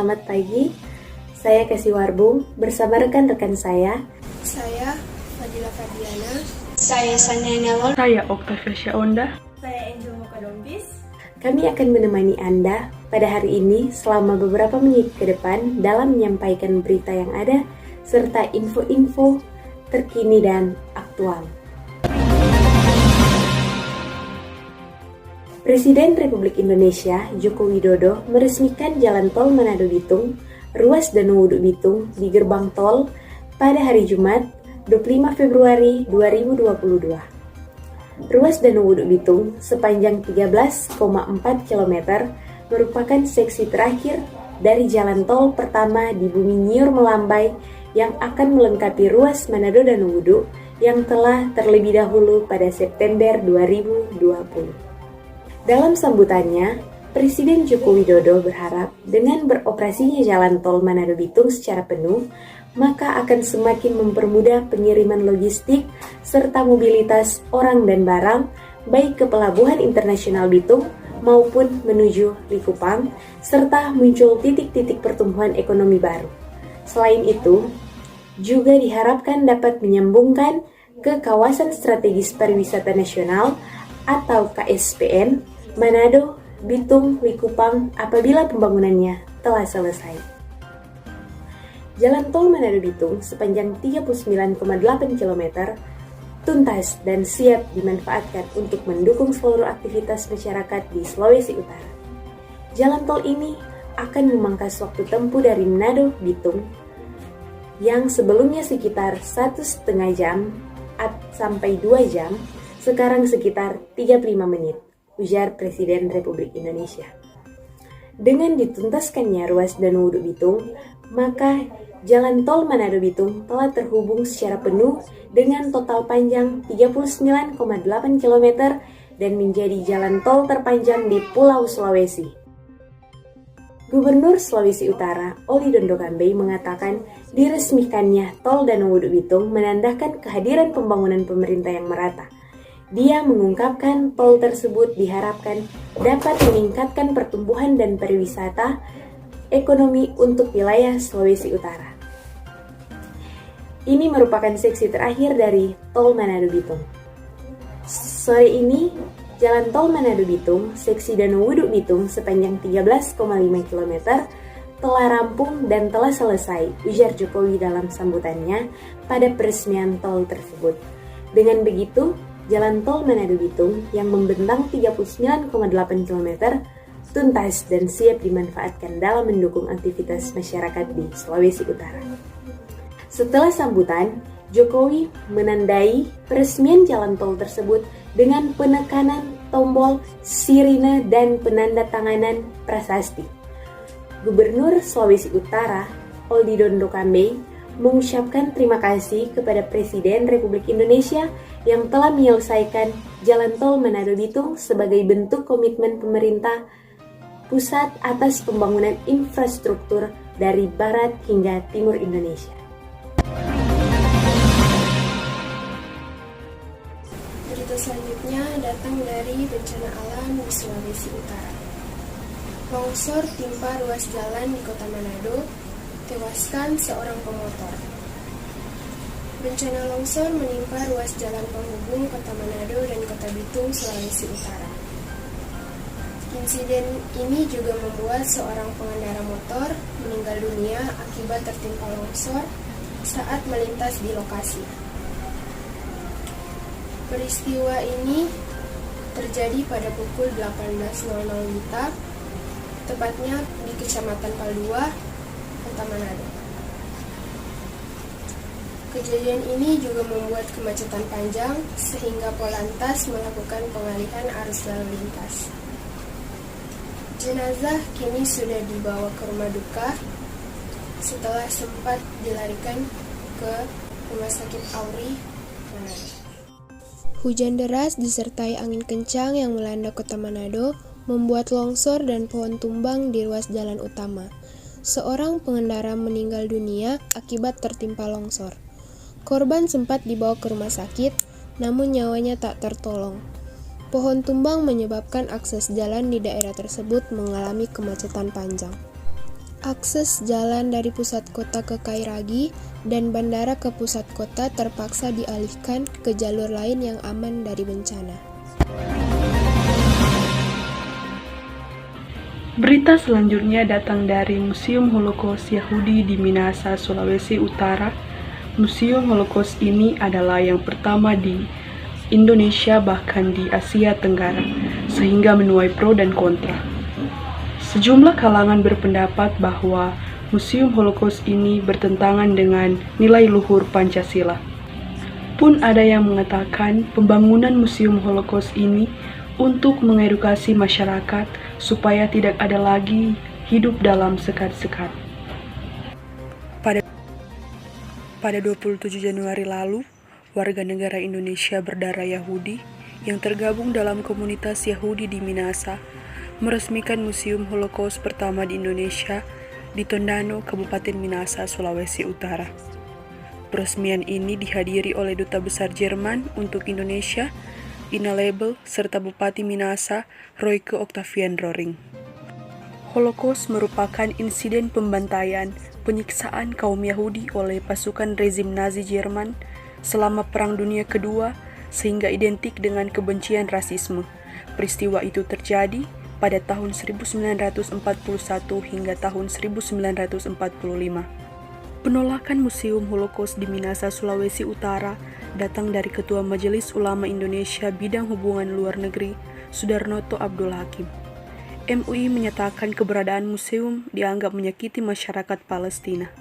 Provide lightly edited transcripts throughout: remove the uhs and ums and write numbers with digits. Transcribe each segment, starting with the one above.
selamat pagi. Saya Kasih Warbung bersama rekan-rekan saya. Saya Fadila Fadiana. Saya Sanya Nelon. Saya Octavia Onda. Saya Angel Mukadompis. Kami akan menemani Anda pada hari ini selama beberapa menit ke depan dalam menyampaikan berita yang ada serta info-info terkini dan aktual. Presiden Republik Indonesia Joko Widodo meresmikan Jalan Tol Manado-Bitung, ruas Danau Wuduk Bitung di gerbang tol pada hari Jumat 25 Februari 2022. Ruas Danau Wuduk Bitung sepanjang 13,4 km merupakan seksi terakhir dari jalan tol pertama di Bumi Nyiur Melambai yang akan melengkapi ruas Manado Danau Wuduk yang telah terlebih dahulu pada September 2020. Dalam sambutannya, Presiden Joko Widodo berharap dengan beroperasinya jalan tol Manado Bitung secara penuh, maka akan semakin mempermudah pengiriman logistik serta mobilitas orang dan barang baik ke Pelabuhan Internasional Bitung maupun menuju Likupang, serta muncul titik-titik pertumbuhan ekonomi baru. Selain itu, juga diharapkan dapat menyambungkan ke kawasan strategis pariwisata nasional atau KSPN Manado, Bitung, Likupang apabila pembangunannya telah selesai. Jalan tol Manado Bitung sepanjang 39,8 km tuntas dan siap dimanfaatkan untuk mendukung seluruh aktivitas masyarakat di Sulawesi Utara. Jalan tol ini akan memangkas waktu tempuh dari Manado Bitung yang sebelumnya sekitar 1,5 jam sampai 2 jam, sekarang sekitar 35 menit, ujar Presiden Republik Indonesia. Dengan dituntaskannya ruas Danau Wuduk Bitung, maka jalan tol Manado Bitung telah terhubung secara penuh dengan total panjang 39,8 km dan menjadi jalan tol terpanjang di Pulau Sulawesi. Gubernur Sulawesi Utara, Oli Dondo Kambe, mengatakan diresmikannya tol Danau Wuduk Bitung menandakan kehadiran pembangunan pemerintah yang merata. Dia mengungkapkan tol tersebut diharapkan dapat meningkatkan pertumbuhan dan pariwisata ekonomi untuk wilayah Sulawesi Utara. Ini merupakan seksi terakhir dari tol Manado Bitung. Sore ini, jalan tol Manado Bitung, seksi Danau Wuduk Bitung sepanjang 13,5 km telah rampung dan telah selesai, ujar Jokowi dalam sambutannya pada peresmian tol tersebut. Dengan begitu, jalan tol Manado Bitung yang membentang 39,8 km tuntas dan siap dimanfaatkan dalam mendukung aktivitas masyarakat di Sulawesi Utara. Setelah sambutan, Jokowi menandai peresmian jalan tol tersebut dengan penekanan tombol sirine dan penandatanganan prasasti. Gubernur Sulawesi Utara, Oli Dondo Kambe, mengucapkan terima kasih kepada Presiden Republik Indonesia yang telah menyelesaikan jalan tol Manado Bitung sebagai bentuk komitmen pemerintah pusat atas pembangunan infrastruktur dari barat hingga timur Indonesia. Berita selanjutnya datang dari bencana alam di Sulawesi Utara. Longsor timpa ruas jalan di Kota Manado, tewaskan seorang pemotor. Bencana longsor menimpa ruas jalan penghubung Kota Manado dan Kota Bitung, Sulawesi Utara. Insiden ini juga membuat seorang pengendara motor meninggal dunia akibat tertimpa longsor saat melintas di lokasi. Peristiwa ini terjadi pada pukul 18.00 WITA, tepatnya di Kecamatan Paldua, Kota Manado. Kejadian ini juga membuat kemacetan panjang sehingga Polantas melakukan pengalihan arus lalu lintas. Jenazah kini sudah dibawa ke rumah duka setelah sempat dilarikan ke Rumah Sakit Auri, Manado. Hujan deras disertai angin kencang yang melanda Kota Manado membuat longsor dan pohon tumbang di ruas jalan utama. Seorang pengendara meninggal dunia akibat tertimpa longsor. Korban sempat dibawa ke rumah sakit, namun nyawanya tak tertolong. Pohon tumbang menyebabkan akses jalan di daerah tersebut mengalami kemacetan panjang. Akses jalan dari pusat kota ke Kairagi dan bandara ke pusat kota terpaksa dialihkan ke jalur lain yang aman dari bencana. Berita selanjutnya datang dari Museum Holocaust Yahudi di Minahasa, Sulawesi Utara. Museum Holocaust ini adalah yang pertama di Indonesia bahkan di Asia Tenggara, sehingga menuai pro dan kontra. Sejumlah kalangan berpendapat bahwa Museum Holocaust ini bertentangan dengan nilai luhur Pancasila. Pun ada yang mengatakan pembangunan Museum Holocaust ini untuk mengedukasi masyarakat supaya tidak ada lagi hidup dalam sekat-sekat. Pada 27 Januari lalu, warga negara Indonesia berdarah Yahudi yang tergabung dalam komunitas Yahudi di Minahasa meresmikan Museum Holocaust pertama di Indonesia di Tondano, Kabupaten Minahasa, Sulawesi Utara. Peresmian ini dihadiri oleh Duta Besar Jerman untuk Indonesia, Ina Lebel, serta Bupati Minahasa, Royke Octavian Roring. Holocaust merupakan insiden pembantaian, penyiksaan kaum Yahudi oleh pasukan rezim Nazi Jerman selama Perang Dunia Kedua, sehingga identik dengan kebencian rasisme. Peristiwa itu terjadi pada tahun 1941 hingga tahun 1945. Penolakan Museum Holocaust di Minahasa, Sulawesi Utara datang dari Ketua Majelis Ulama Indonesia Bidang Hubungan Luar Negeri, Sudarnoto Abdul Hakim. MUI menyatakan keberadaan museum dianggap menyakiti masyarakat Palestina.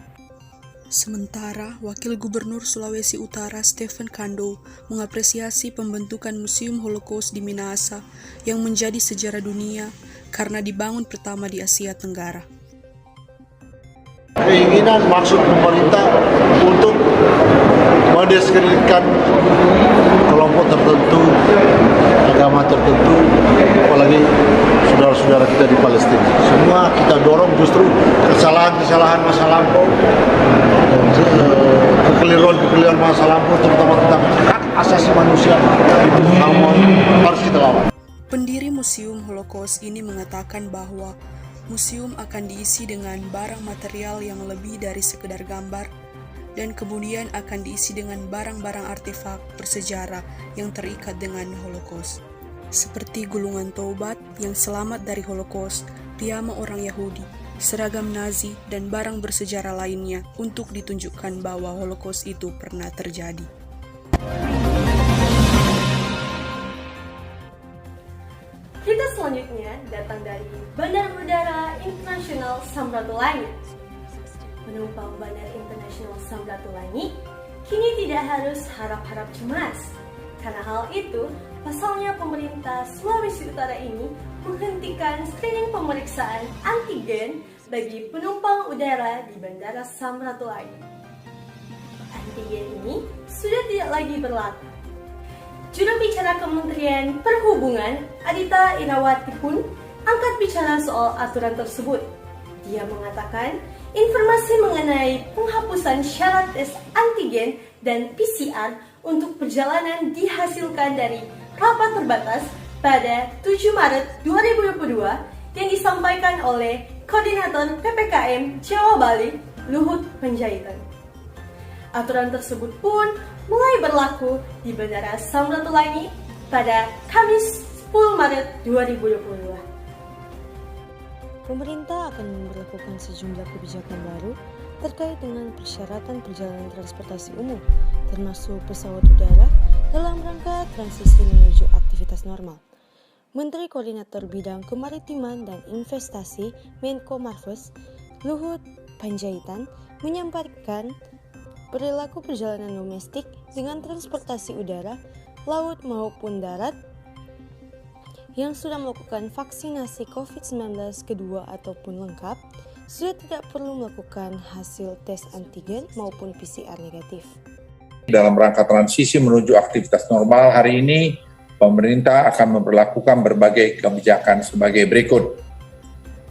Sementara, Wakil Gubernur Sulawesi Utara Stephen Kando mengapresiasi pembentukan Museum Holocaust di Minahasa yang menjadi sejarah dunia karena dibangun pertama di Asia Tenggara. Keinginan maksud pemerintah untuk mendiskreditkan kelompok tertentu, agama tertentu, apalagi saudara-saudara kita di Palestina. Semua kita dorong justru kesalahan-kesalahan masa lampau, kekeliruan masa lampau, terutama tentang hak asasi manusia, itu harus kita lawan. Pendiri Museum Holocaust ini mengatakan bahwa museum akan diisi dengan barang material yang lebih dari sekedar gambar, dan kemudian akan diisi dengan barang-barang artefak bersejarah yang terikat dengan Holocaust, seperti gulungan taubat yang selamat dari Holocaust, piyama orang Yahudi, seragam Nazi, dan barang bersejarah lainnya untuk ditunjukkan bahwa Holocaust itu pernah terjadi. Berita selanjutnya datang dari Bandara Udara Internasional Samratulangi. Penumpang Bandara Internasional Samratulangi kini tidak harus harap-harap cemas. Karena hal itu, pasalnya pemerintah Sulawesi Utara ini menghentikan screening pemeriksaan antigen bagi penumpang udara di Bandara Samratulangi. Antigen ini sudah tidak lagi berlaku. Juru bicara Kementerian Perhubungan, Adita Irawati pun angkat bicara soal aturan tersebut. Dia mengatakan, informasi mengenai penghapusan syarat tes antigen dan PCR untuk perjalanan dihasilkan dari rapat terbatas pada 7 Maret 2022 yang disampaikan oleh Koordinator PPKM Jawa Bali, Luhut Panjaitan. Aturan tersebut pun mulai berlaku di Bandara Samratulangi pada Kamis 10 Maret 2022. Pemerintah akan memberlakukan sejumlah kebijakan baru terkait dengan persyaratan perjalanan transportasi umum, termasuk pesawat udara, dalam rangka transisi menuju aktivitas normal. Menteri Koordinator Bidang Kemaritiman dan Investasi Menko Marves, Luhut Panjaitan, menyampaikan perilaku perjalanan domestik dengan transportasi udara, laut maupun darat yang sudah melakukan vaksinasi COVID-19 kedua ataupun lengkap, sudah tidak perlu melakukan hasil tes antigen maupun PCR negatif. Dalam rangka transisi menuju aktivitas normal hari ini, pemerintah akan memperlakukan berbagai kebijakan sebagai berikut.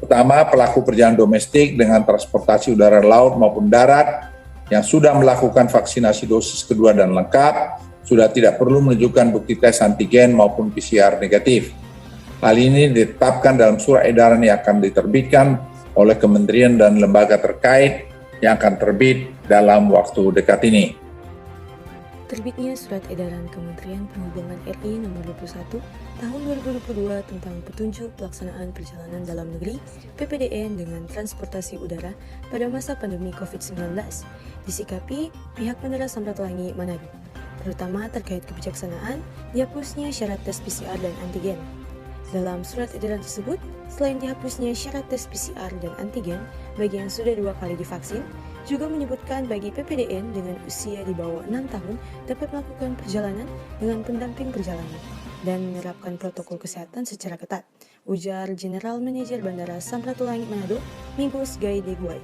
Pertama, pelaku perjalanan domestik dengan transportasi udara, laut maupun darat yang sudah melakukan vaksinasi dosis kedua dan lengkap, sudah tidak perlu menunjukkan bukti tes antigen maupun PCR negatif. Hal ini ditetapkan dalam surat edaran yang akan diterbitkan oleh kementerian dan lembaga terkait yang akan terbit dalam waktu dekat ini. Terbitnya Surat Edaran Kementerian Perhubungan RI Nomor 21 Tahun 2022 tentang petunjuk pelaksanaan perjalanan dalam negeri (PPDN) dengan transportasi udara pada masa pandemi COVID-19 disikapi pihak Bandara Samratulangi Manado, terutama terkait kebijaksanaan dihapusnya syarat tes PCR dan antigen. Dalam surat edaran tersebut, selain dihapusnya syarat tes PCR dan antigen bagi yang sudah 2 kali divaksin, juga menyebutkan bagi PPDN dengan usia di bawah 6 tahun dapat melakukan perjalanan dengan pendamping perjalanan dan menerapkan protokol kesehatan secara ketat, ujar General Manager Bandara Samratulangi Manado, Mingus Gai Deguai.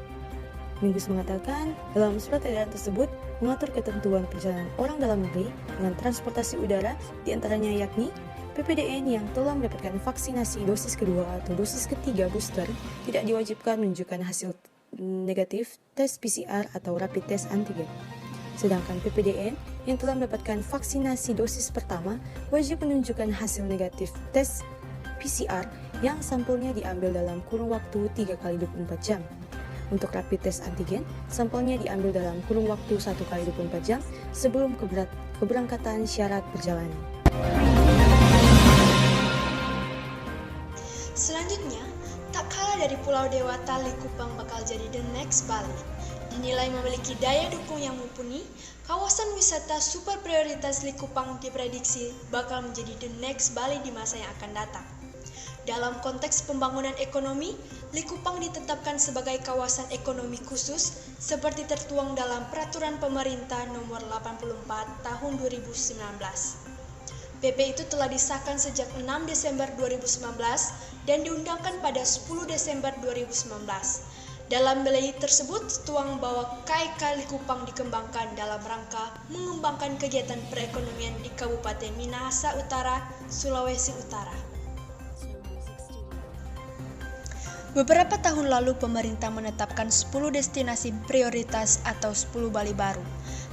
Mingus mengatakan dalam surat edaran tersebut mengatur ketentuan perjalanan orang dalam negeri dengan transportasi udara diantaranya yakni PPDN yang telah mendapatkan vaksinasi dosis kedua atau dosis ketiga booster tidak diwajibkan menunjukkan hasil negatif tes PCR atau rapid test antigen. Sedangkan PPDN yang telah mendapatkan vaksinasi dosis pertama wajib menunjukkan hasil negatif tes PCR yang sampelnya diambil dalam kurun waktu 3 kali 24 jam. Untuk rapid test antigen, sampelnya diambil dalam kurun waktu 1 kali 24 jam sebelum keberangkatan syarat perjalanan. Selanjutnya, tak kalah dari Pulau Dewata, Likupang bakal jadi the next Bali. Dinilai memiliki daya dukung yang mumpuni, kawasan wisata super prioritas Likupang diprediksi bakal menjadi the next Bali di masa yang akan datang. Dalam konteks pembangunan ekonomi, Likupang ditetapkan sebagai kawasan ekonomi khusus seperti tertuang dalam Peraturan Pemerintah Nomor 84 Tahun 2019. PP itu telah disahkan sejak 6 Desember 2019 dan diundangkan pada 10 Desember 2019. Dalam belai tersebut, tuang bahwa KEK Likupang dikembangkan dalam rangka mengembangkan kegiatan perekonomian di Kabupaten Minahasa Utara, Sulawesi Utara. Beberapa tahun lalu pemerintah menetapkan 10 destinasi prioritas atau 10 Bali baru.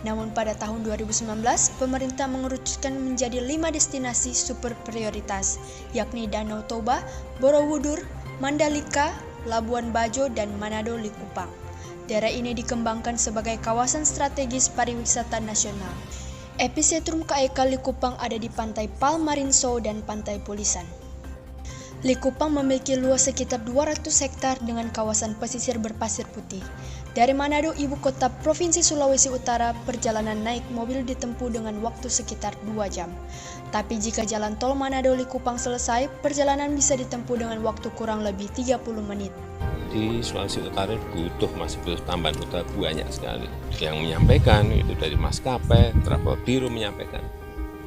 Namun pada tahun 2019, pemerintah mengerucutkan menjadi 5 destinasi super prioritas, yakni Danau Toba, Borobudur, Mandalika, Labuan Bajo, dan Manado Likupang. Daerah ini dikembangkan sebagai kawasan strategis pariwisata nasional. Epicentrum KEK Likupang ada di Pantai Palmarinso dan Pantai Pulisan. Likupang memiliki luas sekitar 200 hektar dengan kawasan pesisir berpasir putih. Dari Manado, ibu kota Provinsi Sulawesi Utara, perjalanan naik mobil ditempuh dengan waktu sekitar 2 jam. Tapi jika jalan tol Manado-Likupang selesai, perjalanan bisa ditempuh dengan waktu kurang lebih 30 menit. Di Sulawesi Utara masih butuh tambahan hotel banyak sekali. Yang menyampaikan itu dari maskapai, travel bureau menyampaikan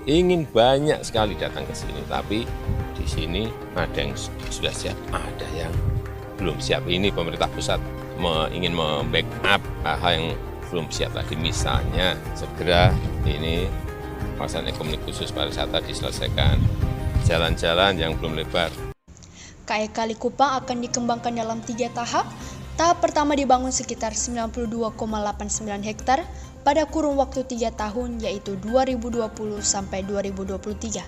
ingin banyak sekali datang ke sini, tapi di sini ada yang sudah siap, ada yang belum siap. Ini pemerintah pusat ingin membackup hal yang belum siap lagi. Misalnya segera ini kawasan ekonomi khusus pariwisata diselesaikan, jalan-jalan yang belum lebar. KEK Likupang akan dikembangkan dalam 3 tahap. Tahap pertama dibangun sekitar 92,89 hektar pada kurun waktu 3 tahun, yaitu 2020 sampai 2023.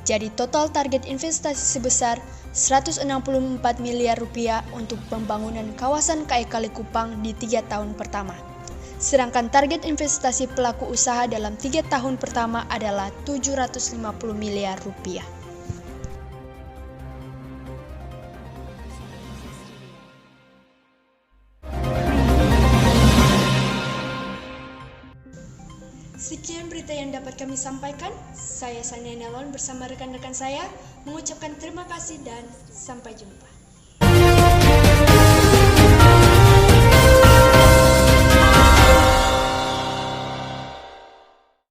Jadi total target investasi sebesar 164 miliar rupiah untuk pembangunan kawasan KEK Likupang di 3 tahun pertama. Sedangkan target investasi pelaku usaha dalam 3 tahun pertama adalah 750 miliar rupiah. Sekian berita yang dapat kami sampaikan. Saya Sania Nelon bersama rekan-rekan saya mengucapkan terima kasih dan sampai jumpa.